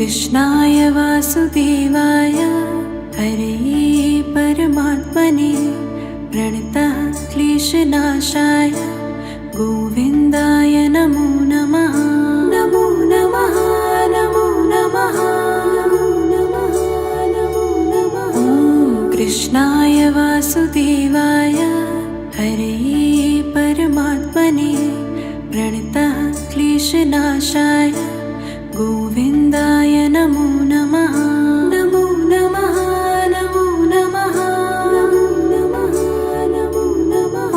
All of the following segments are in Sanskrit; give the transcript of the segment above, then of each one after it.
कृष्णाय वासुदेवाय हरये परमात्मने प्रणतः क्लेशनाशाय गोविन्दाय नमो नमः। नमो नमः नमो नमः नमो नमः नमो नमः। कृष्णाय वासुदेवाय हरये परमात्मने प्रणतः क्लेशनाशाय गोविन्दाय नमो नमः। नमो नमः नमो नमः नमो नमः नमो नमः।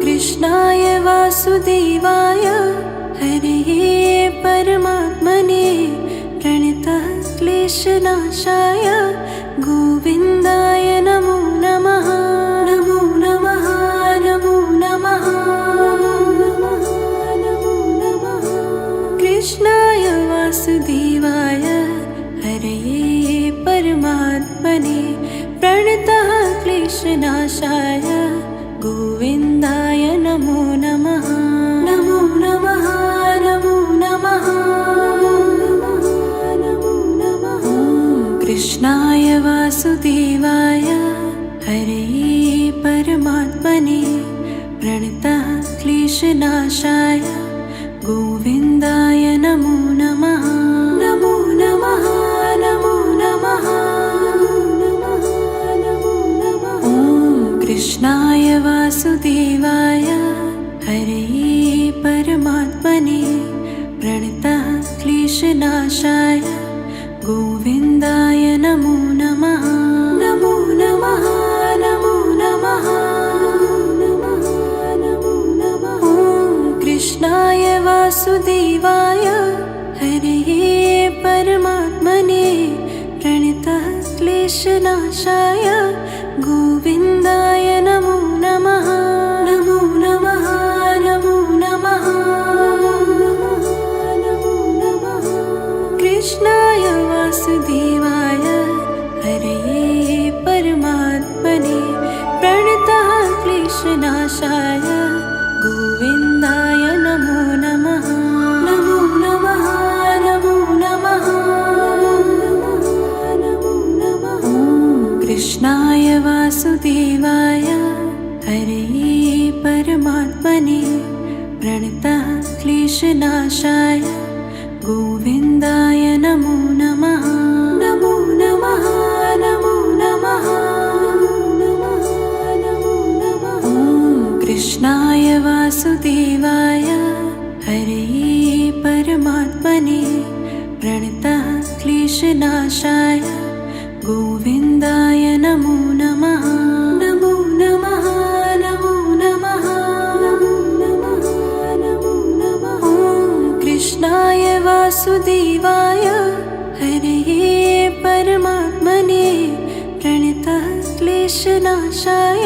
कृष्णाय वासुदेवाय हरये परमात्मने प्रणतः क्लेशनाशाय गोविन्दाय नमो नमः। नमो नमः नमो नमः नमो नमः। कृष्णाय वासुदेवाय हरये परमात्मने प्रणतः क्लेशनाशाय गोविन्दाय नमो नमः। नमो नमः नमो नमः नमो नमः। कृष्णाय वासुदेवाय हरये परमात्मने प्रणतः क्लेशनाशाय गोविन्दाय नमो नमः। नमो नमः नमो नमः नमो नमः। कृष्णाय वासुदेवाय हरये परमात्मने प्रणतः क्लेशनाशाय गोविन्दाय नमो नमः। नमो नमः नमो नमः नमो नमः। कृष्णाय वासुदेवाय हरये परमात्मने प्रणतः क्लेशनाशाय गोविन्दाय नमो नमः। नमो नमः नमो नमः नमो नमः। कृष्णाय वासुदेवाय हरये परमात्मने प्रणतः क्लेशनाशाय गोविन्दाय नमो नमः। नमो नमः नमो नमः नमो नमः। कृष्णाय वासुदेवाय हरये परमात्मने प्रणतः क्लेशनाशाय गोविन्दाय नमो नमः। नमो नमः नमो नमः नमो नमः। कृष्णाय वासुदेवाय हरये परमात्मने प्रणतः क्लेशनाशाय गोविन्दाय नमो नमः। नमो नमः नमो नमः नमो नमः। कृष्णाय वासुदेवाय हरये परमात्मने प्रणतः क्लेशनाशाय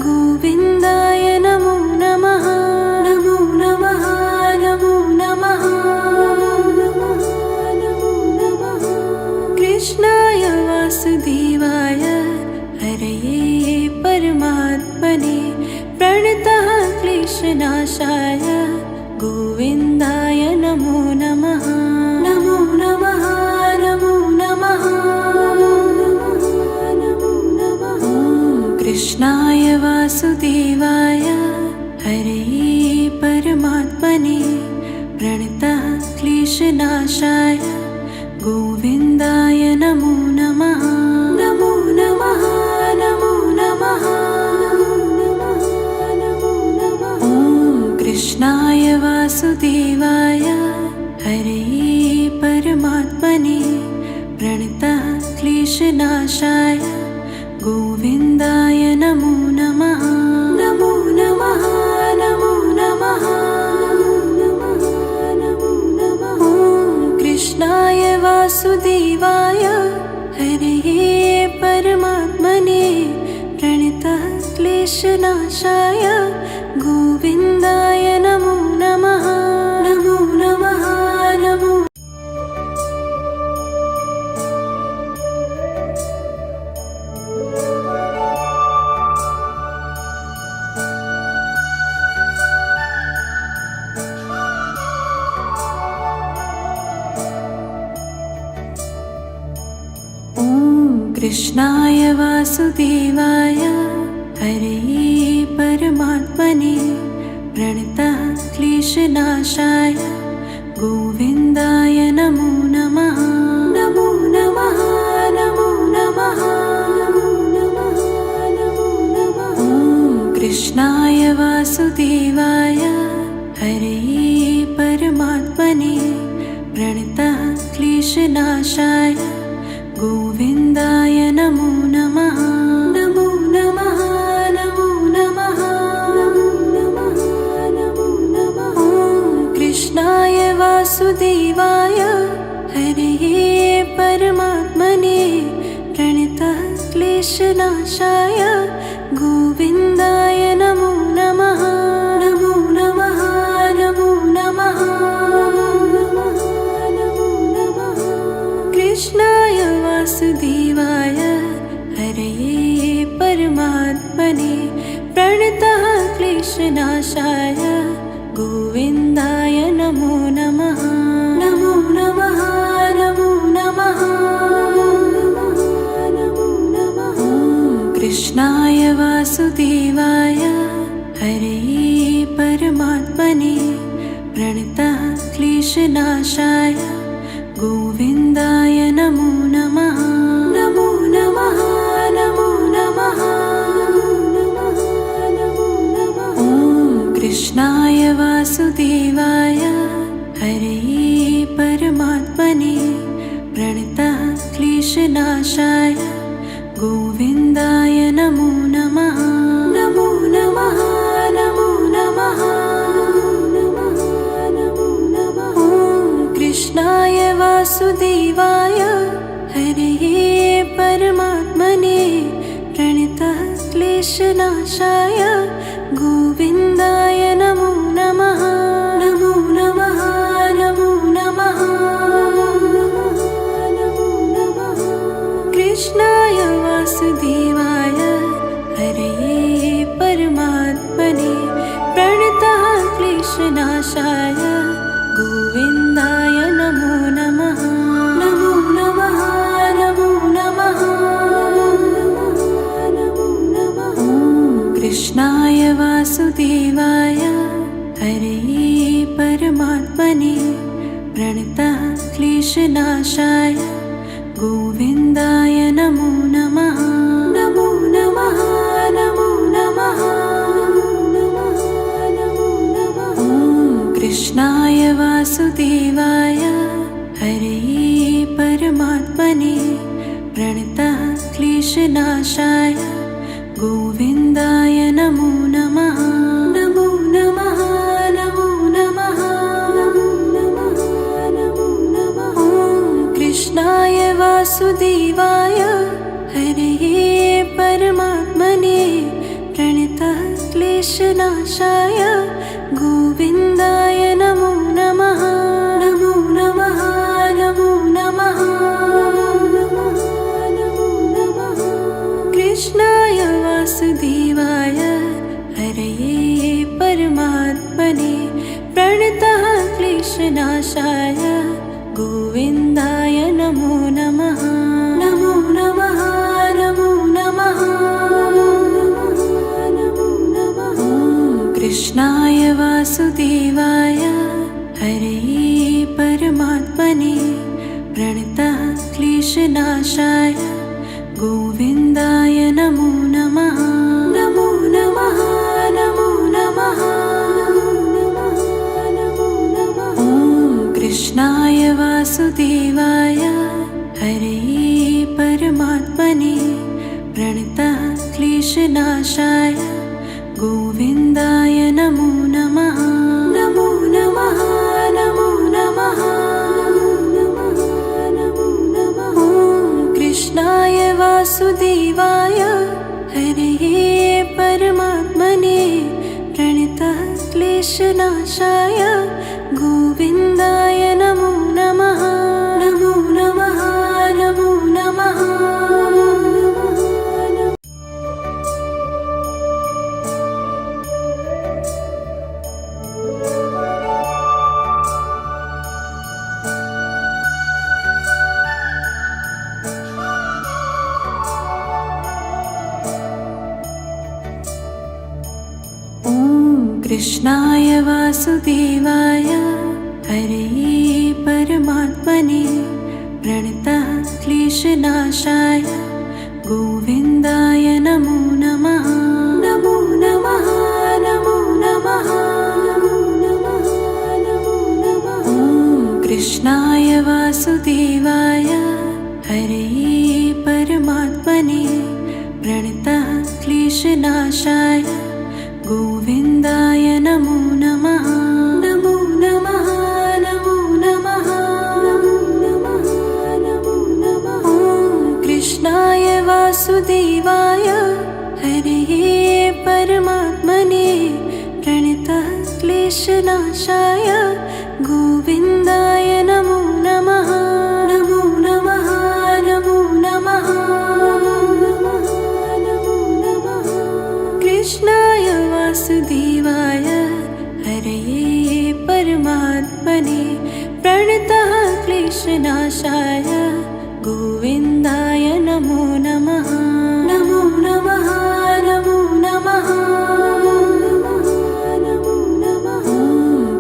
गोविन्दाय नमो नमः। नमो नमः नमो नमः नमो नमः। कृष्णाय वासुदेवाय हरये परमात्मने प्रणतः क्लेशनाशाय गोविन्दाय नमो नमः। नमो नमः नमो नमः नमो नमः। कृष्णाय वासुदेवाय हरये परमात्मने प्रणतः क्लेशनाशाय गोविन्दाय नमो नमः। नमो नमः नमो नमः नमो नमः। कृष्णाय वासुदेवाय हरये परमात्मने प्रणतः क्लेशनाशाय गोविन्दाय नमो नमः। नमो नमः नमो नमः नमो नमः। कृष्णाय वासुदेवाय हरये परमात्मने प्रणतः क्लेशनाशाय गोविन्दाय नमो नमः। नमो नमः नमो। कृष्णाय वासुदेवाय हरे परमात्मने प्रणतः क्लेशनाशाय गोविन्दाय नमो नमः। नमो नमः नमो नमः नमो नमः। कृष्णाय वासुदेवाय हरे परमात्मने प्रणतः क्लेशनाशाय गोविन्दाय नमो नमः। नमो नमः नमो नमः नमो नमः। कृष्णाय वासुदेवाय हरे परमात्मने प्रणतः क्लेशनाशाय गोविन्दाय नमो नमः। नमो नमः नमो नमः नमो नमः। कृष्णाय वासुदेवाय हरे परमात्मने प्रणतः क्लेशनाशाय गोविन्दाय नमो नमः। नमो नमः नमो नमः नमो नमः। कृष्णाय वासुदेवाय हरे परमात्मने प्रणतः क्लेशनाशाय गोविन्दाय नमो नमः। नमो नमः नमो नमः नमो नमः। कृष्णाय वासुदेवाय हरे परमात्मने प्रणतः क्लेशनाशाय गोविन्दाय नमो नमः। नमो नमः नमो नमः नमो नमः। कृष्णाय वासुदेवाय हरे परमात्मने प्रणतः क्लेशनाशाय गोविन्दाय नमो नमः। नमो नमः नमो नमः नमो नमः। कृष्णाय वासुदेवाय हरे परमात्मने प्रणतः क्लेशनाशाय गोविन्दाय नमो नमः। नमो नमः नमो नमः नमो नमः। कृष्णाय वासुदेवाय हरे परमात्मने प्रणतः क्लेशनाशाय गोविन्दाय नमो नमः। नमो नमः नमो नमः नमो नमः। कृष्णाय वासुदेवाय हरे परमात्मने प्रणतः क्लेशनाशाय गोविन्दाय नमो नमः। नमो नमः नमो नमः नमो नमः। कृष्णाय वासुदेवाय हरे परमात्मने प्रणतः क्लेशनाशाय गोविन्दाय नमो नमः। नमो नमः नमो नमः नमो नमः। कृष्णाय वासुदेवाय हरे परमात्मने प्रणतः क्लेशनाशाय गोविन्दाय नमो नमः। नमो नमः नमो नमः नमो नमः। कृष्णाय वासुदेवाय हरे परमात्मने प्रणतः क्लेशनाशाय गोविन्दाय नमो नमः। नमो नमः नमो नमः नमो नमः। कृष्णाय वासुदेवाय हरे परमात्मने प्रणतः क्लेशनाशाय गोविन्दाय नमो नमः। नमो नमः नमो नमः नमो नमः। कृष्णाय वासुदेवाय हरे परमात्मने प्रणतः क्लेशनाशाय गोविन्दाय नमो नमः। नमो नमः नमो नमः। वासुदेवाय हरे परमात्मने प्रणतः क्लेशनाशाय गोविन्दाय नमो नमः। नमो नमः नमो नमः नमो नमः नमो नमः। ॐ कृष्णाय वासुदेवाय हरे परमात्मने प्रणतः क्लेशनाशाय गोविन्दाय नमो नमः। नमो नमः नमो नमः नमो नमः नमो नमः। ॐ कृष्णाय वासुदेवाय हरे परमात्मने प्रणतः क्लेशनाशाय गोविन्दाय नमो नमः। नमो नमः नमो नमः नमो नमः। कृष्णाय वासुदेवाय हरे परमात्मने प्रणतः क्लेशनाशाय गोविन्दाय नमो नमः। नमो नमः नमो नमः नमो नमः।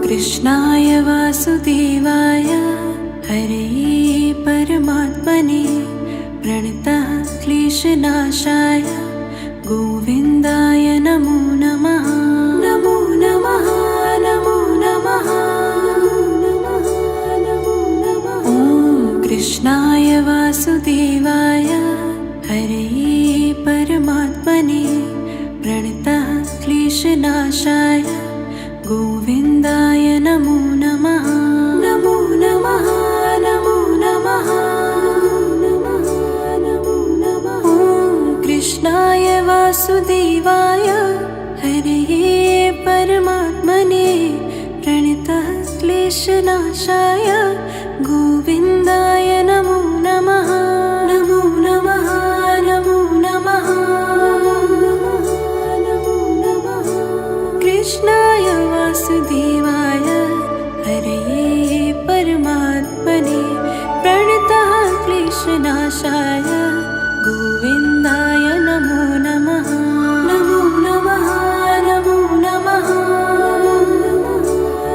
कृष्णाय वासुदेवाय हरे परमात्मने प्रणतः क्लेशनाशाय गोविन्दाय नमो नमः। नमो नमः नमो नमः नमो नमः। ॐ कृष्णाय वासुदेवाय हरे परमात्मने प्रणतः क्लेशनाशाय गोविन्दाय नमो नमः। नमो नमः नमो नमः नमो नमः। ॐ कृष्णाय वासुदेवाय हरे परमात्मने प्रणतः क्लेशनाशाय गोविन्दाय नमो नमः। नमो नमः नमो नमः नमो नमः। कृष्णाय वासुदेवाय हरे परमात्मने प्रणतः क्लेशनाशाय गोविन्दाय नमो नमः। नमो नमः नमो नमः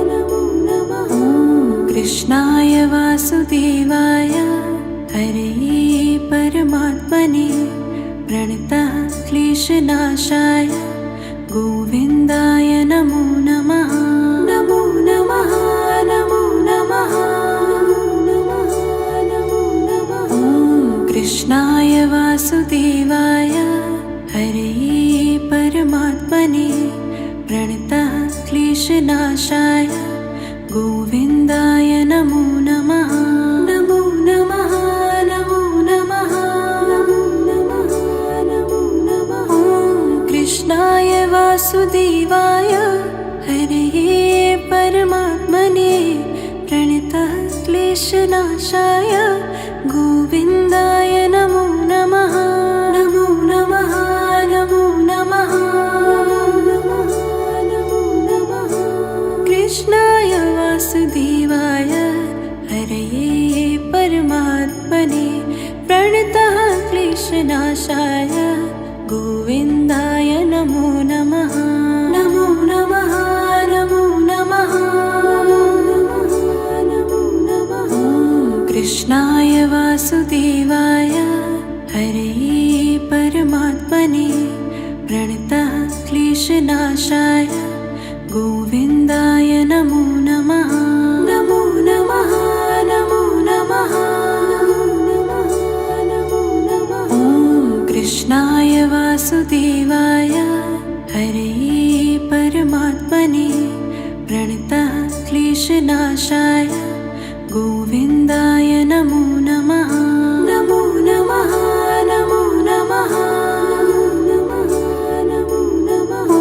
नमो नमः। कृष्णाय वासुदेवाय हरे परमात्मने प्रणतः क्लेशनाशाय गोविन्दाय नमो नमः। नमो नमः नमो नमः नमो नमः। कृष्णाय वासुदेवाय हरे परमात्मने प्रणतः क्लेशनाशाय गोविन्दाय नमो नमः। नमो नमः नमो नमः नमो नमः। कृष्णाय वासुदेवाय हरे परमात्मने प्रणतः क्लेशनाशाय गोविन्दाय नमो नमः। नमो नमः नमो नमः नमो नमः। कृष्णाय वासुदेवाय हरे परमात्मने प्रणतः क्लेशनाशाय गोविन्दाय नमो नमः। नमो नमः नमो नमः नमो नमः। कृष्णाय वासुदेवाय हरे परमात्मने प्रणतः क्लेशनाशाय गोविन्दाय नमो नमः। नमो नमः नमो नमः नमो नमः। कृष्णाय वासुदेवाय हरे परमात्मने प्रणतः क्लेशनाशाय गोविन्दाय नमो नमः। नमो नमः नमो नमः नमो नमः।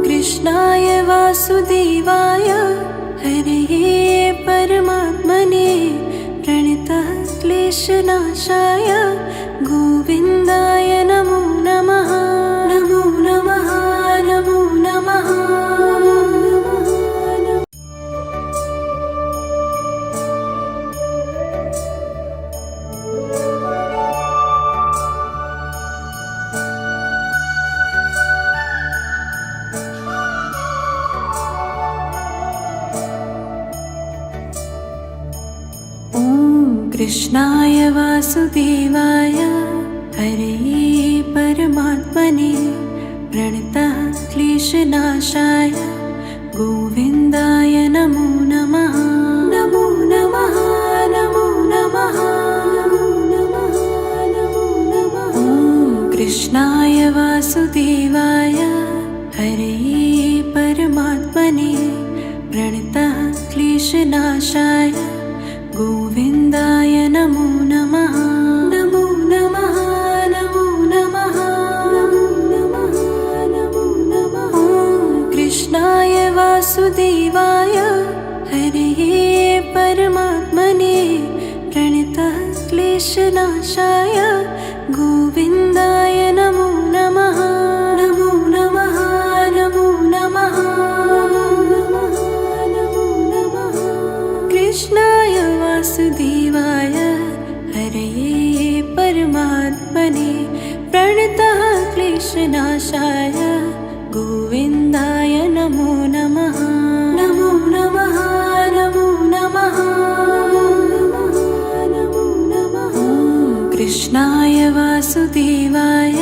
कृष्णाय वासुदेवाय हरे परमात्मने प्रणतः क्लेशनाशाय गोविन्दाय नमो नमः। नमो नमः नमो नमः। कृष्णाय वासुदेवाय हरे परमात्मने प्रणतः क्लेशनाशाय गोविन्दाय नमो नमः। नमो नमः नमो नमः नमो नमः नमो नमः। कृष्णाय वासुदेवाय हरे परमात्मने प्रणतः क्लेशनाशाय गोविन्दाय नमो नमः। नमो नमः नमो नमः नमो नमः नमो नमः। कृष्णाय वासुदेवाय हरे परमात्मने प्रणतः क्लेशनाशाय गोविन्दाय नमो नमः। नमो नमः नमो नमः नमो नमः। कृष्णाय वासुदेवाय हरे परमात्मने प्रणतः क्लेशनाशाय गोविन्दाय नमो नमः। नमो नमः नमो नमः नमो नमः। कृष्णाय वासुदेवाय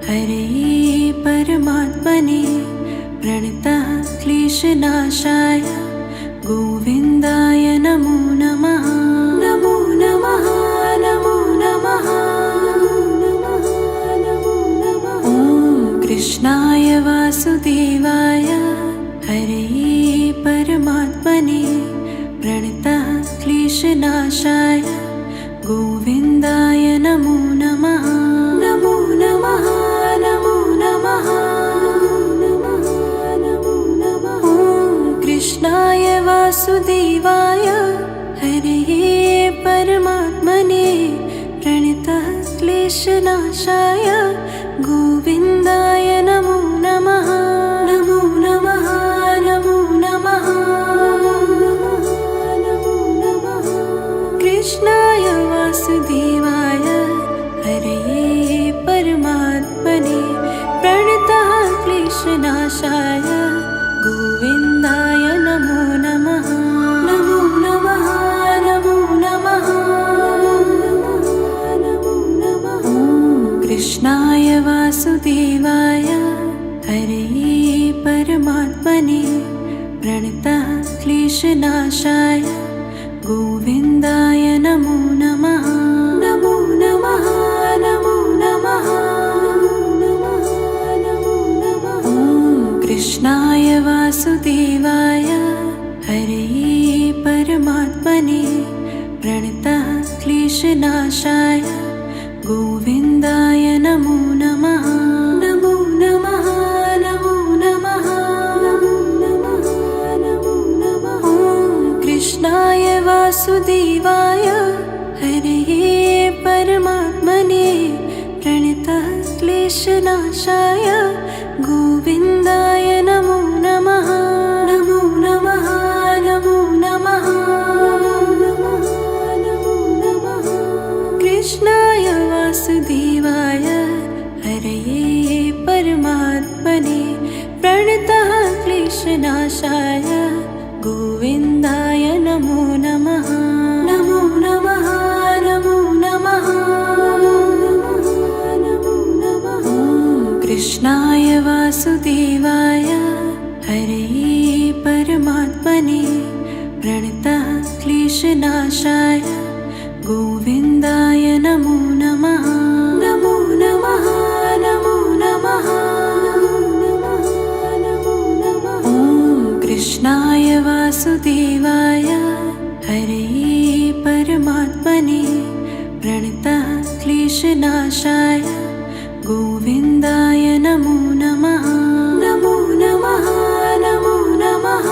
हरे परमात्मने प्रणतः क्लेशनाशाय गोविन्दाय नमो नमः। नमो नमः नमो नमः नमो नमः। कृष्णाय वासुदेवाय हरे परमात्मने प्रणतः क्लेशनाशाय गोविन्दाय नमो नमः। नमो नमः नमो नमः नमो नमः। कृष्णाय वासुदेवाय हरे परमात्मने प्रणतः क्लेशनाशाय गोविन्दाय नमो नमः। नमो नमः नमो नमः नमो नमः। कृष्णाय वासुदेवाय हरे परमात्मने प्रणतः क्लेशनाशाय गोविन्दाय नमो नमः। नमो नमः नमो नमः नमो नमः। कृष्णाय वासुदेवाय हरे परमात्मने प्रणतः क्लेशनाशाय गोविन्दाय नमो नमः। नमो नमः नमो नमः नमो नमः। कृष्णाय वासुदेवाय हरे परमात्मने प्रणतः क्लेशनाशाय गोविन्दाय नमो नमः। नमो नमः नमो नमः नमो नमः। कृष्णाय वासुदेवाय हरे परमात्मने प्रणतः क्लेशनाशाय गोविन्दाय नमो नमः। नमो नमः नमो नमः नमो नमः। कृष्णाय वासुदेवाय हरे परमात्मने प्रणतः क्लेशनाशाय गोविन्दाय नमो नमः। नमो नमः नमो नमः नमो नमः। कृष्णाय वासुदेवाय हरे परमात्मने प्रणतः क्लेशनाशाय गोविन्दाय नमो नमः। नमो नमः नमो नमः नमो नमः। कृष्णाय वासुदेवाय हरे परमात्मने प्रणतः क्लेशनाशाय गोविन्दाय नमो नमः। नमो नमः नमो नमः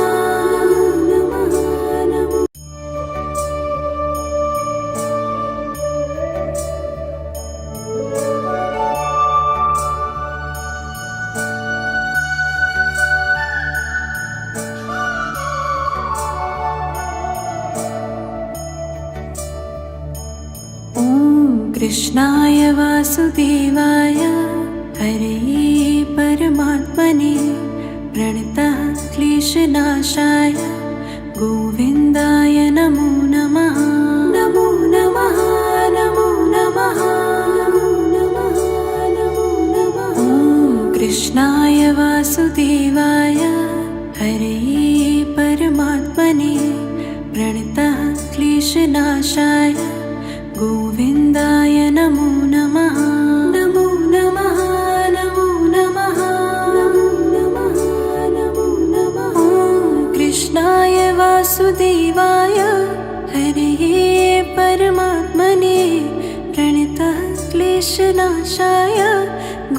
नमो। कृष्णाय वासुदेवाय हरे परमात्मने प्रणतः क्लेशनाशाय गोविन्दाय नमो नमः। नमो नमः वासुदेवाय हरे परमात्मने प्रणतः क्लेशनाशाय गोविन्दाय नमो नमः। नमो नमः नमो नमः नमो नमः नमो नमः। कृष्णाय वासुदेवाय हरे परमात्मने प्रणतः क्लेशनाशाय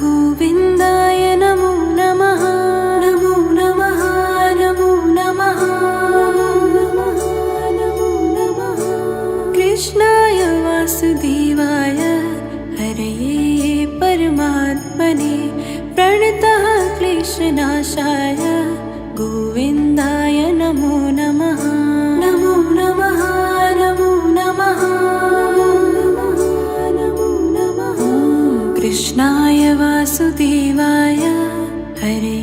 गोविन्दाय नमो नमः। नमो नमः नमो नमः नमो नमः। कृष्णाय वासुदेवाय हरे परमात्मने प्रणतः क्लेशनाशाय गोविन्दाय नमो नमः। नमो नमः नमो नमः नमो नमः। कृष्णाय वासुदेवाय हरे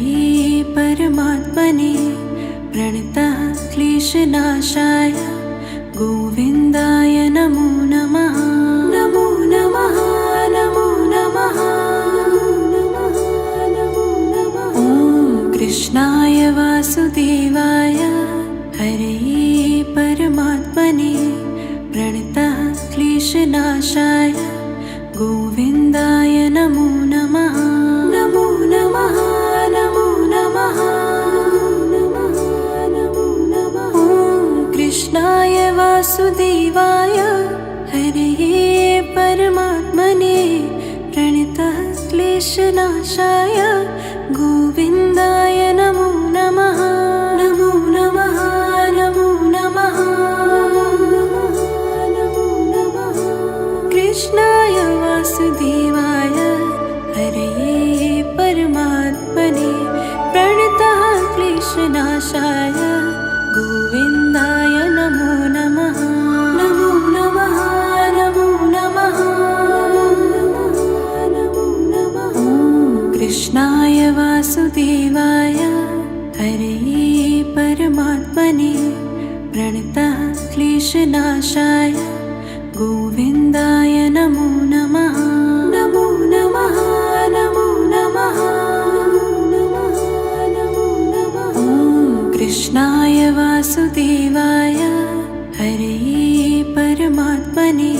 परमात्मने प्रणतः क्लेशनाशाय गोविन्दाय नमो नमः। नमो नमः नमो नमः नमो नमः। कृष्णाय वासुदेवाय हरे परमात्मने प्रणतः क्लेशनाशाय गोविन्दाय नमो नमः। नमो नमः नमो नमः नमो नमः। कृष्णाय वासुदेवाय हरे परमात्मने प्रणतः क्लेशनाशाय गोविन्दाय नमो नमः। नमो नमः नमो नमः नमो नमः। कृष्णाय वासुदेवाय हरे परमात्मने प्रणतः क्लेशनाशाय गोविन्दाय नमो नमः। नमो नमः नमो नमः नमो नमः। कृष्णाय वासुदेवाय हरे परमात्मने प्रणतः क्लेशनाशाय गोविन्दाय नमो नमः। नमो नमः नमो नमः नमो नमः। कृष्णाय वासुदेवाय हरे परमात्मने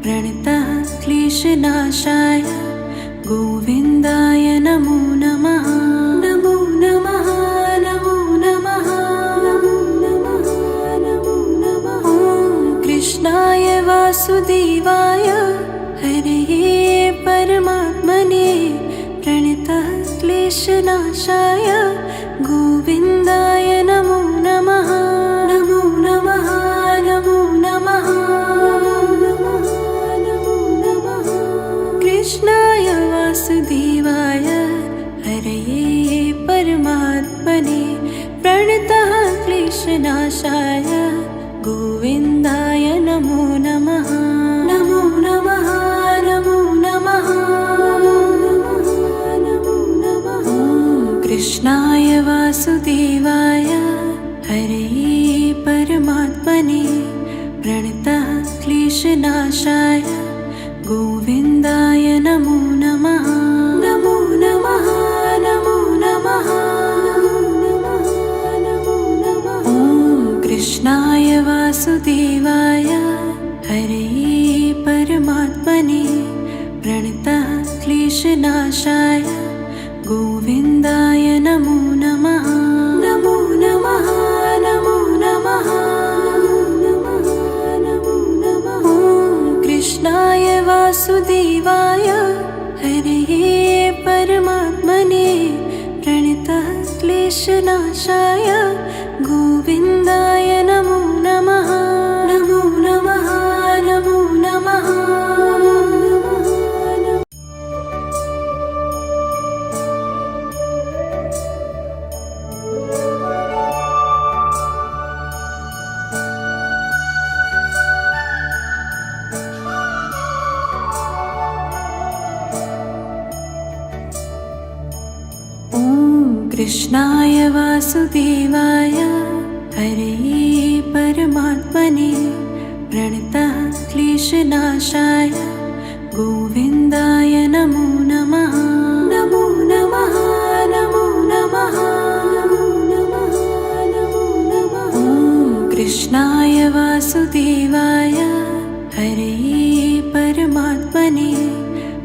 प्रणतः क्लेशनाशाय गोविन्दाय नमो नमः। नमो नमः नमो नमः नमो नमः। कृष्णाय वासुदेवाय हरे परमात्मने प्रणतः क्लेशनाशाय गोविन्दाय नमो नमः। नमो नमः नमो नमः नमो नमः। कृष्णाय वासुदेवाय हरे परमात्मने प्रणतः क्लेशनाशाय गोविन्दाय नमो नमः। नमो नमः नमो नमः नमो नमः। कृष्णाय वासुदेवाय हरे परमात्मने प्रणतः क्लेशनाशाय गोविन्दाय नमो नमः। नमो नमः नमो नमः नमो नमः। कृष्णाय वासुदेवाय हरे परमात्मने प्रणतः क्लेशनाशाय गोविन्दाय नमो नमः। नमो नमः नमो नमः नमो नमः। कृष्णाय वासुदेवाय हरे परमात्मने प्रणतः क्लेशनाशाय गोविन्दाय नमो नमः। नमो नमः नमो नमः कृष्णाय वासुदेवाय हरे परमात्मने प्रणतः क्लेशनाशाय गोविन्दाय नमो नमः। नमो नमः नमो नमः कृष्णाय वासुदेवाय हरे परमात्मने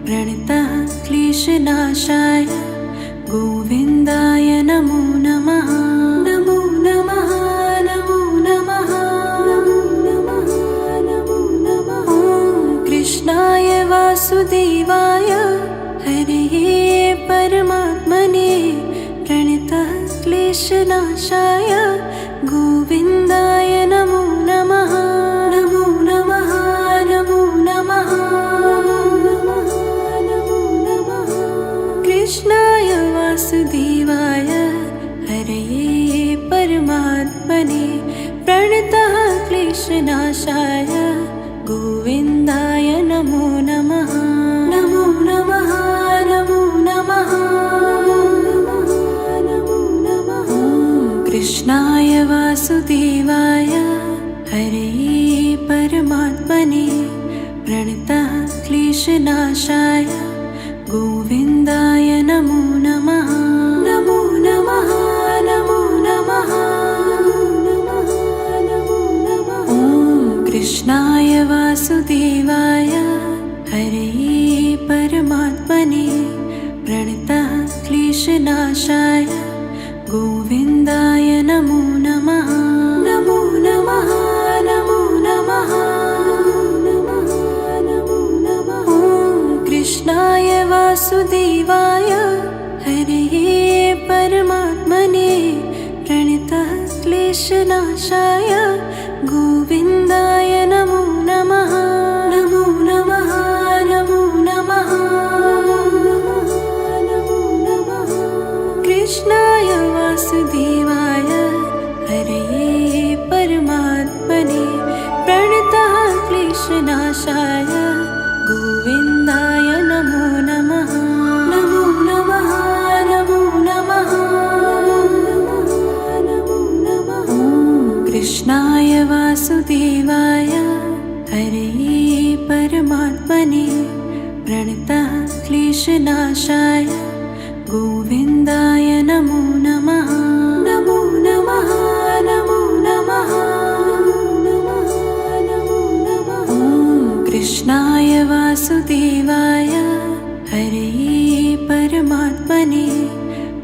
प्रणतः क्लेशनाशाय गोविन्दाय नमो नमः। नमो नमः नमो नमः नमो नमः नमो नमः। कृष्णाय वासुदेवाय हरे परमात्मने प्रणतः क्लेशनाशाय गोविन्दाय नमो नमः। नमो नमः नमो नमः नमो नमः। कृष्णाय वासुदेवाय हरे परमात्मने प्रणतः क्लेशनाशाय गोविन्दाय नमो नमः। नमो नमः नमो नमः नमो नमः। कृष्णाय वासुदेवाय हरे परमात्मने प्रणतः क्लेशनाशाय गोविन्दाय नमो नमः। नमो नमः नमो नमः नमो नमः। कृष्णाय वासुदेवाय हरे परमात्मने प्रणतः क्लेशनाशाय गोविन्दाय नमो नमः। नमो नमः नमो नमः नमो नमः। कृष्णाय वासुदेवाय हरे परमात्मने प्रणतः क्लेशनाशाय गोविन्दाय नमो नमः। नमो नमः नमो नमः नमो नमः। कृष्णाय वासुदेवाय हरे परमात्मने प्रणतः क्लेशनाशाय गोविन्दाय नमो नमः। नमो नमः नमो नमः नमो नमः। कृष्णाय वासुदेवाय हरे परमात्मने प्रणतः क्लेशनाशाय गोविन्दाय नमो नमः। नमो नमः नमो नमः नमो नमः। कृष्णाय वासुदेवाय हरे परमात्मने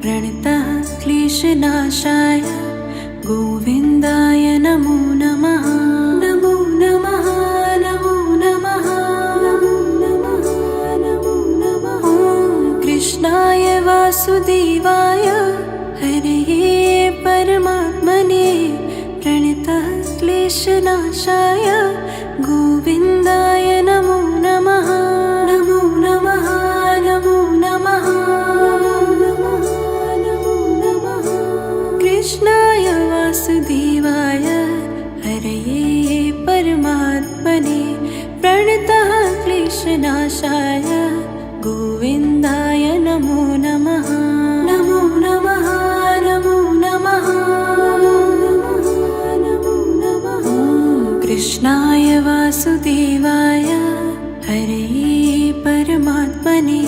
प्रणतः क्लेशनाशाय गोविन्दाय नमो नमः। नमो नमः नमो नमः नमो नमः। कृष्णाय वासुदेवाय हरे परमात्मने प्रणतः क्लेशनाशाय गोविन्दाय नमो नमः। नमो नमः नमो नमः नमो नमः। कृष्णाय वासुदेवाय हरे परमात्मने प्रणतः क्लेशनाशाय गोविन्दाय नमो नमः। नमो नमः नमो नमः नमो नमः। कृष्णाय वासुदेवाय हरे परमात्मने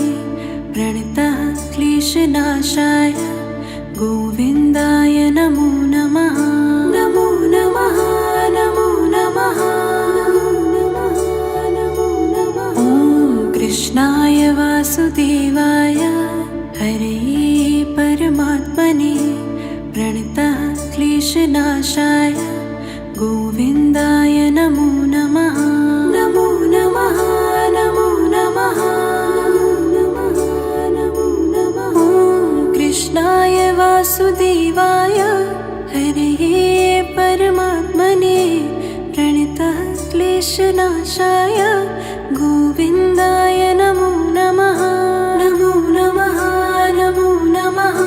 प्रणतः क्लेशनाशाय गोविन्दाय नमो नमः। नमो नमः नमो नमः नमो नमः। कृष्णाय वासुदेवाय हरे परमात्मने प्रणतः क्लेशनाशाय गोविन्दाय नमो नमः। नमो नमः नमो नमः नमो नमः। कृष्णाय वासुदेवाय हरे परमात्मने प्रणतः क्लेशनाशाय गोविन्दाय नमो नमः। नमो नमः नमो नमः।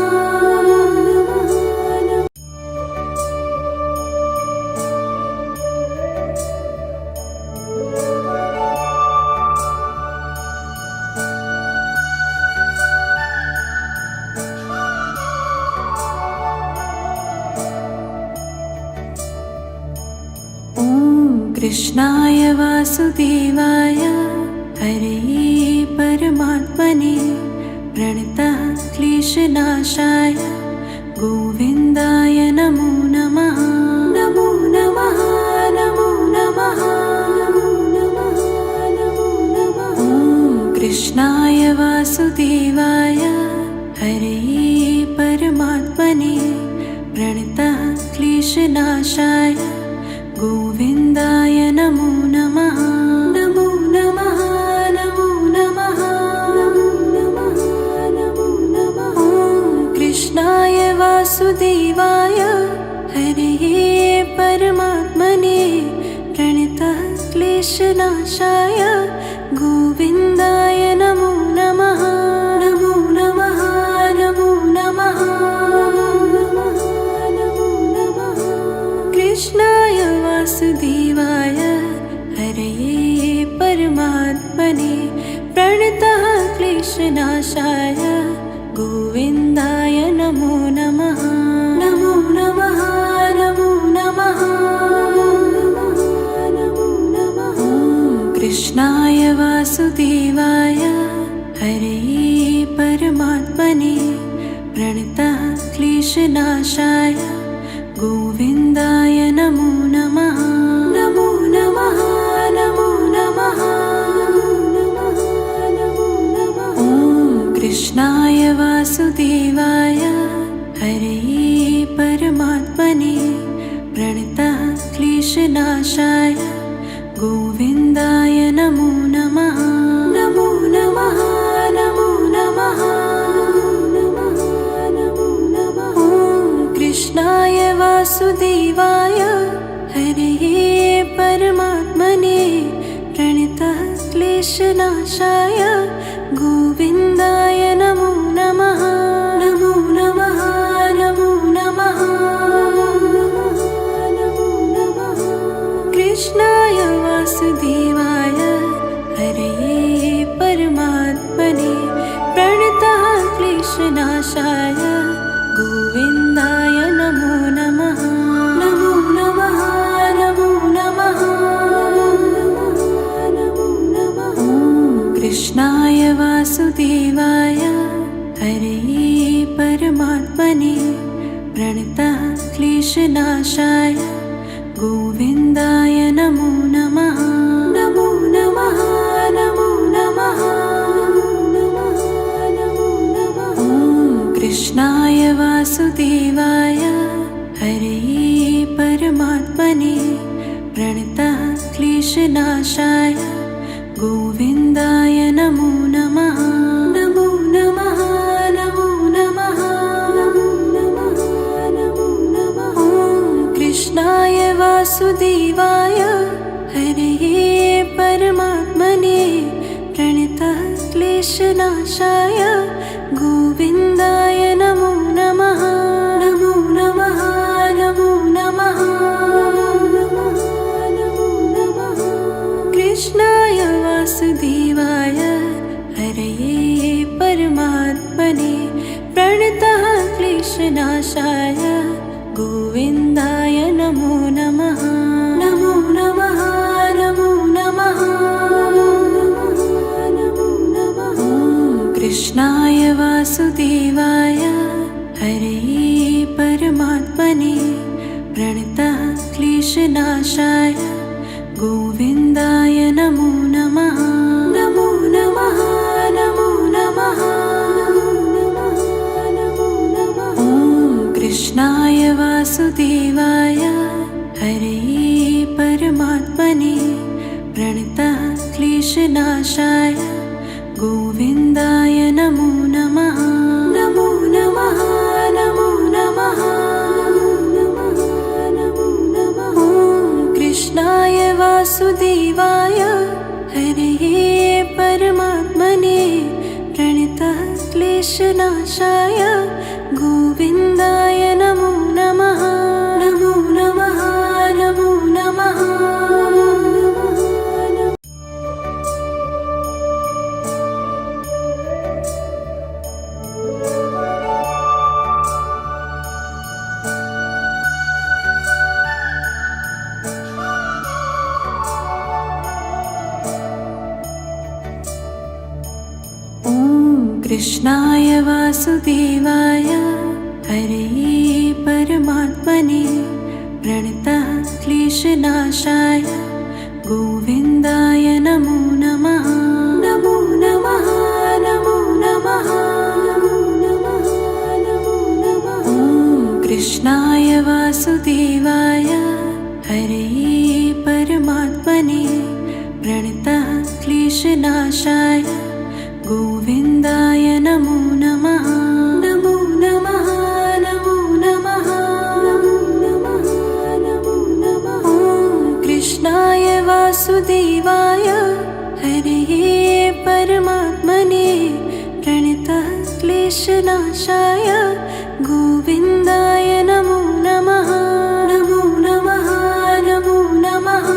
कृष्णाय वासुदेवाय हरे परमात्मने प्रणतः क्लेशनाशाय गोविन्दाय नमो नमः। नमो नमः वासुदेवाय हरे परमात्मने प्रणतः क्लेशनाशाय गोविन्दाय नमो नमः। नमो नमः नमो नमः नमो नमः नमो नमः। ॐ कृष्णाय वासुदेवाय हरे परमात्मने प्रणतः क्लेशनाशाय गोविन्दाय नमो नमः। नमो नमः नमो नमः नमो नमः। कृष्णाय वासुदेवाय हरे परमात्मने प्रणतः क्लेशनाशाय गोविन्दाय नमो नमः। नमो नमः नमो नमः नमो नमः। कृष्णाय वासुदेवाय हरे परमात्मने प्रणतः क्लेशनाशाय गोविन्दाय नमो नमः। नमो नमः नमो नमः नमो नमः। ॐ कृष्णाय वासुदेवाय हरे परमात्मने प्रणतः क्लेशनाशाय गोविन्दाय नमो नमः। नमो नमः नमो नमः नमो नमः। ॐ कृष्णाय वासुदेवाय हरे परमात्मने प्रणतः क्लेशनाशाय गोविन्दाय नमो नमः। नमो नमः नमो नमः नमो नमः। कृष्णाय वासुदेवाय हरे परमात्मने प्रणतः क्लेशनाशाय गोविन्दाय नमो नमः। नमो नमः नमो नमः नमो नमः। कृष्णाय वासुदेवाय हरे परमात्मने प्रणतः क्लेशनाशाय गोविन्दाय नमो नमः। नमो नमः नमो नमः नमो नमः। कृष्णाय वासुदेवाय हरे परमात्मने प्रणतः क्लेशनाशाय गोविन्दाय नमो नमः। नमो नमः नमो नमः नमो नमः। कृष्णाय वासुदेवाय हरे परमात्मने प्रणतः क्लेशनाशाय गोविन्दाय नमो नमः। नमो नमः नमो नमः नमो नमः। कृष्णाय वासुदेवाय हरे परमात्मने प्रणतः क्लेशनाशाय गोविन्दाय नमो नमः। नमो नमः नमो नमः नमो नमः। कृष्णाय वासुदेवाय हरे परमात्मने प्रणतः क्लेशनाशाय गोविन्दाय नमो नमः। नमो नमः नमो नमः नमो नमः। कृष्णाय वासुदेवाय हरे परमात्मने प्रणतः क्लेशनाशाय गोविन्दाय नमो नमः। नमो नमः नमो नमः नमो नमः। कृष्णाय वासुदेवाय हरे परमात्मने प्रणतः क्लेशनाशाय गोविन्दाय नमो नमः। नमो नमः नमो नमः। कृष्णाय वासुदेवाय हरे परमात्मने प्रणतः क्लेशनाशाय गोविन्दाय नमो नमः। नमो नमः नमो नमः कृष्णाय वासुदेवाय हरे परमात्मने प्रणतः क्लेशनाशाय गोविन्दाय नमो नमः। नमो नमः नमो नमः नमो नमः नमो नमः। कृष्णाय वासुदेवाय हरे परमात्मने प्रणतः क्लेशनाशाय गोविन्दाय नमो नमः। नमो नमः नमो नमः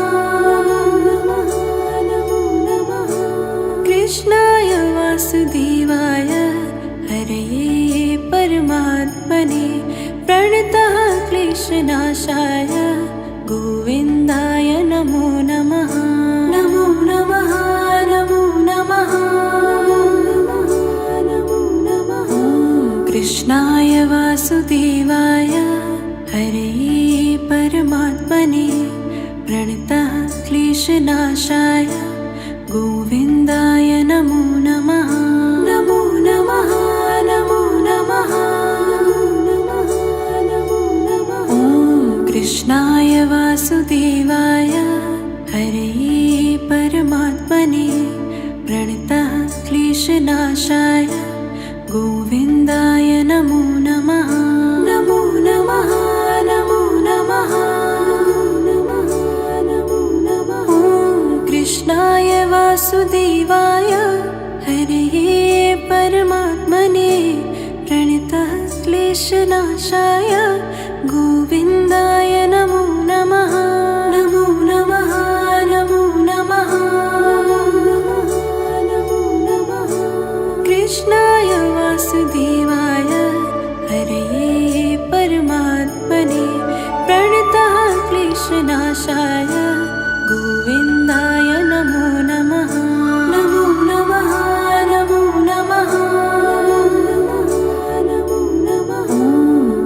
नमो नमः। कृष्णाय वासुदेवाय हरे परमात्मने प्रणतः क्लेशनाशाय गोविन्दाय नमो नमः। नमो नमः नमो नमः नमो नमः। कृष्णाय वासुदेवाय हरे परमात्मने प्रणतः क्लेशनाशाय गोविन्दाय नमो नमः। नमो नमः नमो नमः नमो नमः। कृष्णाय वासुदेवाय हरे परमात्मने प्रणतः क्लेशनाशाय गोविन्दाय नमो नमः। नमो नमः नमो नमः नमो नमः। कृष्णाय वासुदेवाय हरे परमात्मने प्रणतः क्लेशनाशाय गोविन्दाय नमो नमः। नमो नमः नमो नमः नमो नमः। कृष्णाय वासुदेवाय हरे परमात्मने प्रणतः क्लेशनाशाय गोविन्दाय नमो नमः। नमो नमः नमो नमः नमो नमः।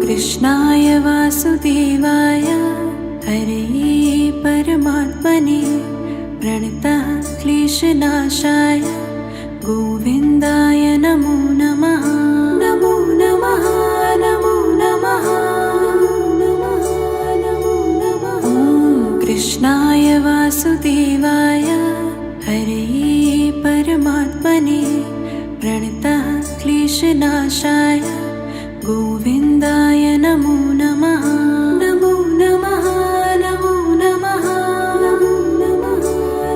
कृष्णाय वासुदेवाय हरे परमात्मने प्रणतः क्लेशनाशाय गोविन्दाय नमो नमः। नमो नमः नमो नमः नमो नमः। कृष्णाय वासुदेवाय हरे परमात्मने प्रणतः क्लेशनाशाय गोविन्दाय नमो नमः। नमो नमः नमो नमः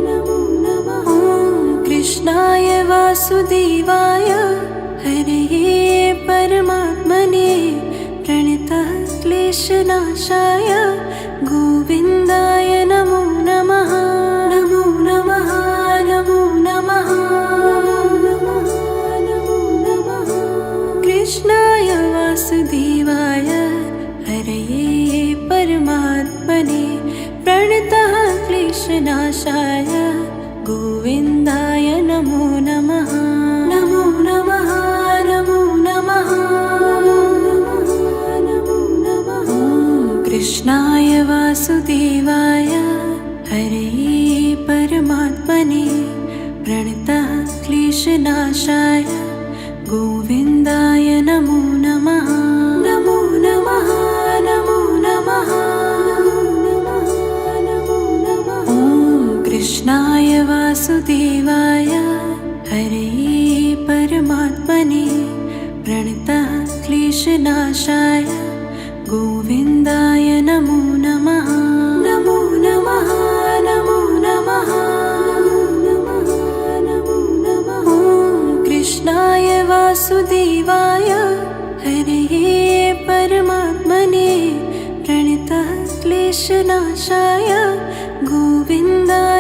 नमो नमः। कृष्णाय वासुदेवाय हरे परमात्मने प्रणतः क्लेशनाशाय गोविन्दाय नमो नमः। नमो नमः नमो नमः नमो नमः। कृष्णाय वासुदेवाय हरे परमात्मने प्रणतः क्लेशनाशाय गोविन्दाय नमो नमः। नमो नमः नमो नमः नमो नमः। कृष्णाय वासुदेवाय हरे परमात्मने प्रणतः क्लेशनाशाय गोविन्दाय नमो नमः। नमो नमः नमो नमः नमो नमः। कृष्णाय वासुदेवाय हरे परमात्मने प्रणतः क्लेशनाशाय गोविन्दाय नमो नमः। नमो नमः नमो नमः नमो नमः। कृष्णाय वासुदेवाय हरे परमात्मने प्रणतः क्लेशनाशाय गोविन्दाय